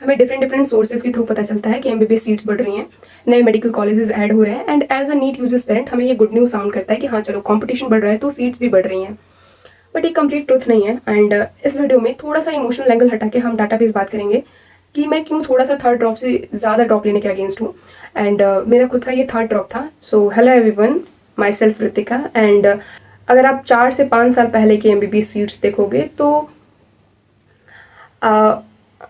हमें different different sources के through पता चलता है कि एमबीबीएस सीट्स बढ़ रही हैं, नए मेडिकल कॉलेजेस ऐड हो रहे हैं, and as a NEET users parent हमें ये गुड न्यूज़ साउंड करता है कि हाँ चलो कंपटीशन बढ़ रहा है तो सीट्स भी बढ़ रही हैं। बट ये कंप्लीट ट्रुथ नहीं है। एंड इस वीडियो में थोड़ा सा इमोशनल एंगल हटा के हम डाटा बेस बात करेंगे कि मैं क्यों थोड़ा सा थर्ड ड्रॉप से ज़्यादा ड्रॉप लेने के अगेंस्ट हूँ। एंड मेरा खुद का ये थर्ड ड्रॉप था। So hello everyone, my self Ritika. And अगर आप 4 से 5 साल पहले की एमबीबीएस सीट्स देखोगे तो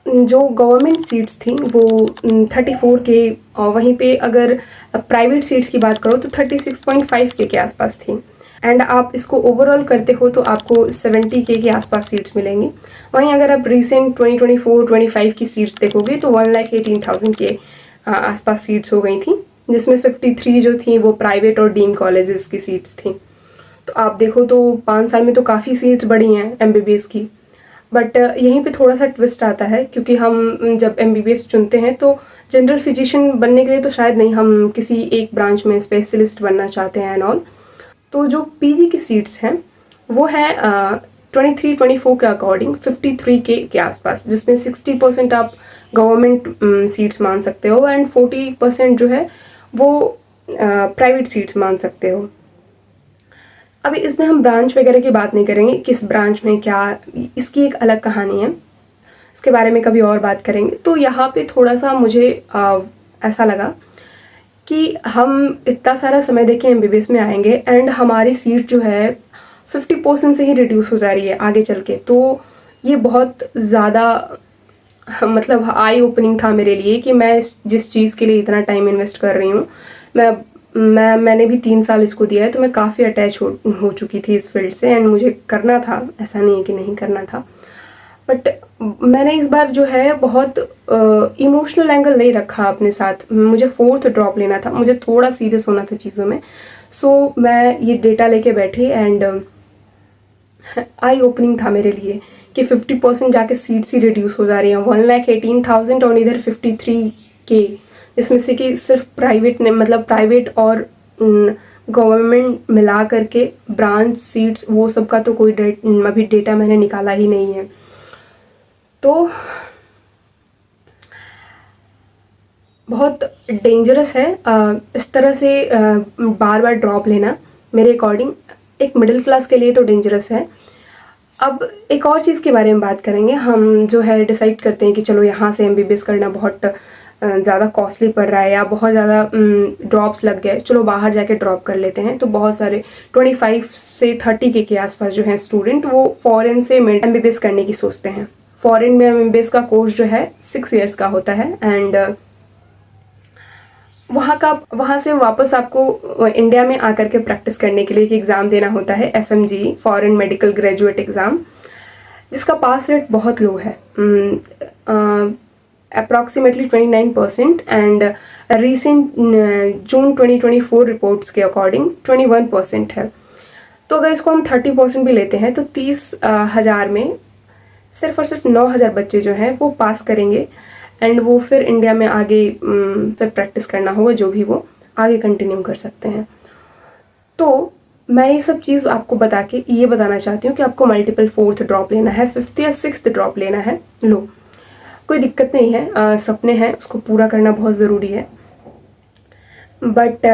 जो गवर्नमेंट सीट्स थी वो 34 के, वहीं पे अगर प्राइवेट सीट्स की बात करो तो 36.5 के आसपास थी। एंड आप इसको ओवरऑल करते हो तो आपको 70 के आसपास सीट्स मिलेंगी। वहीं अगर आप रिसेंट 2024-25 की सीट्स देखोगे तो 1,18,000 के आसपास सीट्स हो गई थी, जिसमें 53 जो थी वो प्राइवेट और डीम कॉलेजेस की सीट्स थी। तो आप देखो तो 5 साल में तो काफ़ी सीट्स बढ़ी हैं एमबीबीएस की। बट यहीं पे थोड़ा सा ट्विस्ट आता है, क्योंकि हम जब एमबीबीएस चुनते हैं तो जनरल फिजिशियन बनने के लिए तो शायद नहीं, हम किसी एक ब्रांच में स्पेशलिस्ट बनना चाहते हैं एंड ऑल। तो जो पीजी की सीट्स हैं वो हैं 23-24 के अकॉर्डिंग 53 के आसपास, जिसमें 60% आप गवर्नमेंट सीट्स मान सकते हो एंड 40% जो है वो प्राइवेट सीट्स मान सकते हो। अभी इसमें हम ब्रांच वगैरह की बात नहीं करेंगे, किस ब्रांच में क्या, इसकी एक अलग कहानी है, इसके बारे में कभी और बात करेंगे। तो यहाँ पे थोड़ा सा मुझे ऐसा लगा कि हम इतना सारा समय देके एमबीबीएस में आएंगे एंड हमारी सीट जो है 50% से ही रिड्यूस हो जा रही है आगे चल के। तो ये बहुत ज़्यादा मतलब आई ओपनिंग था मेरे लिए कि मैं जिस चीज़ के लिए इतना टाइम इन्वेस्ट कर रही हूँ, मैंने भी 3 साल इसको दिया है, तो मैं काफ़ी अटैच हो चुकी थी इस फील्ड से एंड मुझे करना था, ऐसा नहीं है कि नहीं करना था। बट मैंने इस बार जो है बहुत इमोशनल एंगल नहीं रखा अपने साथ। मुझे 4th ड्रॉप लेना था, मुझे थोड़ा सीरियस होना था चीज़ों में। सो मैं ये डेटा लेके बैठी एंड आई ओपनिंग था मेरे लिए कि 50% जाके सीट्स ही रिड्यूस हो जा रही हैं। 1,18,000 और इधर 53 के, इसमें से कि सिर्फ प्राइवेट ने, मतलब प्राइवेट और गवर्नमेंट मिला करके ब्रांच सीट्स वो सब का तो कोई अभी डेटा मैंने निकाला ही नहीं है। तो बहुत डेंजरस है इस तरह से बार बार ड्रॉप लेना। मेरे अकॉर्डिंग एक मिडिल क्लास के लिए तो डेंजरस है। अब एक और चीज़ के बारे में बात करेंगे। हम जो है डिसाइड करते हैं कि चलो यहाँ से एमबीबीएस करना बहुत ज़्यादा कॉस्टली पड़ रहा है या बहुत ज़्यादा ड्रॉप्स लग गए, चलो बाहर जाके ड्रॉप कर लेते हैं। तो बहुत सारे 25 से 30 के आसपास जो है स्टूडेंट वो फॉरेन से एमबीबीएस करने की सोचते हैं। फॉरेन में एमबीबीएस का कोर्स जो है 6 ईयर्स का होता है एंड वहाँ से वापस आपको इंडिया में आकर के प्रैक्टिस करने के लिए एक एग्ज़ाम देना होता है, FMG, foreign medical graduate exam, जिसका पास रेट बहुत लो है, approximately 29%। And recent June 2024 reports के अकॉर्डिंग 21% है। तो अगर इसको हम 30% भी लेते हैं तो 30,000 में सिर्फ और सिर्फ 9,000 बच्चे जो हैं वो पास करेंगे एंड वो फिर इंडिया में आगे फिर प्रैक्टिस करना होगा, जो भी वो आगे कंटिन्यू कर सकते हैं। तो मैं ये सब चीज़ आपको बता के ये बताना चाहती हूँ कि आपको मल्टीपल 4th ड्रॉप लेना है, 5th या 6th ड्रॉप लेना है, लो, कोई दिक्कत नहीं है। सपने हैं, उसको पूरा करना बहुत ज़रूरी है। बट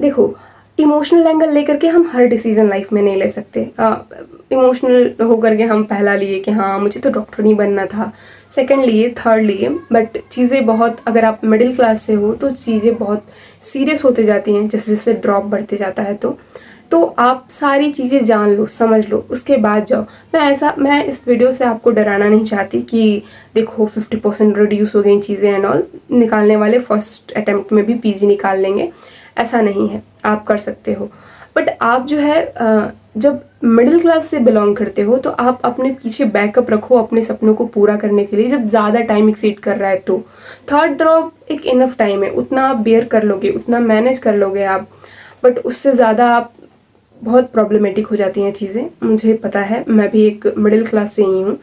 देखो, इमोशनल एंगल लेकर के हम हर डिसीज़न लाइफ में नहीं ले सकते। इमोशनल होकर के हम पहला लिए कि हाँ मुझे तो डॉक्टर नहीं बनना था, सेकंड लिए, थर्ड लिए, बट चीज़ें बहुत, अगर आप मिडिल क्लास से हो तो चीज़ें बहुत सीरियस होते जाती हैं जैसे जैसे ड्रॉप बढ़ते जाता है। तो आप सारी चीज़ें जान लो, समझ लो, उसके बाद जाओ। मैं इस वीडियो से आपको डराना नहीं चाहती कि देखो 50% रिड्यूस हो गई चीज़ें एंड ऑल, निकालने वाले फर्स्ट अटेम्प्ट में भी पीजी निकाल लेंगे, ऐसा नहीं है, आप कर सकते हो। बट आप जो है जब मिडिल क्लास से बिलोंग करते हो तो आप अपने पीछे बैकअप रखो अपने सपनों को पूरा करने के लिए। जब ज़्यादा टाइम एक्सीड कर रहा है तो थर्ड ड्रॉप एक इनफ टाइम है, उतना आप बेयर कर लोगे, उतना मैनेज कर लोगे आप। बट उससे ज़्यादा आप बहुत प्रॉब्लमेटिक हो जाती हैं चीज़ें, मुझे पता है, मैं भी एक मिडिल क्लास से ही हूँ।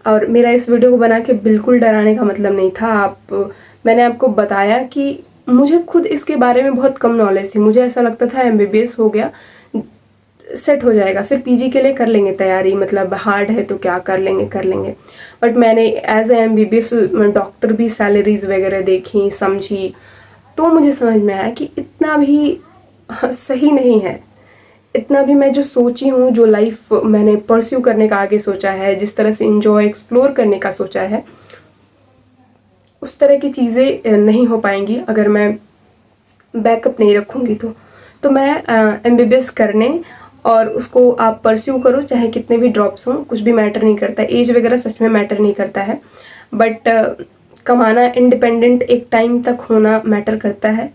और मेरा इस वीडियो को बना के बिल्कुल डराने का मतलब नहीं था। मैंने आपको बताया कि मुझे खुद इसके बारे में बहुत कम नॉलेज थी। मुझे ऐसा लगता था एमबीबीएस हो गया, सेट हो जाएगा, फिर पीजी के लिए कर लेंगे तैयारी, मतलब हार्ड है तो क्या कर लेंगे। बट मैंने एज ए एमबीबीएस डॉक्टर भी सैलरीज वगैरह देखी, समझी, तो मुझे समझ में आया कि इतना भी सही नहीं है। इतना भी मैं जो सोची हूँ, जो लाइफ मैंने परस्यू करने का आगे सोचा है, जिस तरह से इंजॉय एक्सप्लोर करने का सोचा है, उस तरह की चीज़ें नहीं हो पाएंगी अगर मैं बैकअप नहीं रखूँगी। तो मैं एमबीबीएस करने, और उसको आप परस्यू करो चाहे कितने भी ड्रॉप्स हों, कुछ भी मैटर नहीं करता, एज वगैरह सच में मैटर नहीं करता है, बट कमाना, इंडिपेंडेंट एक टाइम तक होना मैटर करता है।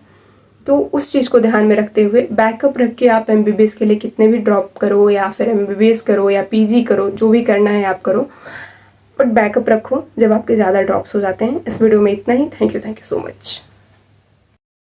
तो उस चीज़ को ध्यान में रखते हुए बैकअप रख के आप एमबीबीएस के लिए कितने भी ड्रॉप करो, या फिर एमबीबीएस करो या पीजी करो, जो भी करना है आप करो, बट बैकअप रखो जब आपके ज़्यादा ड्रॉप्स हो जाते हैं। इस वीडियो में इतना ही। Thank you so much.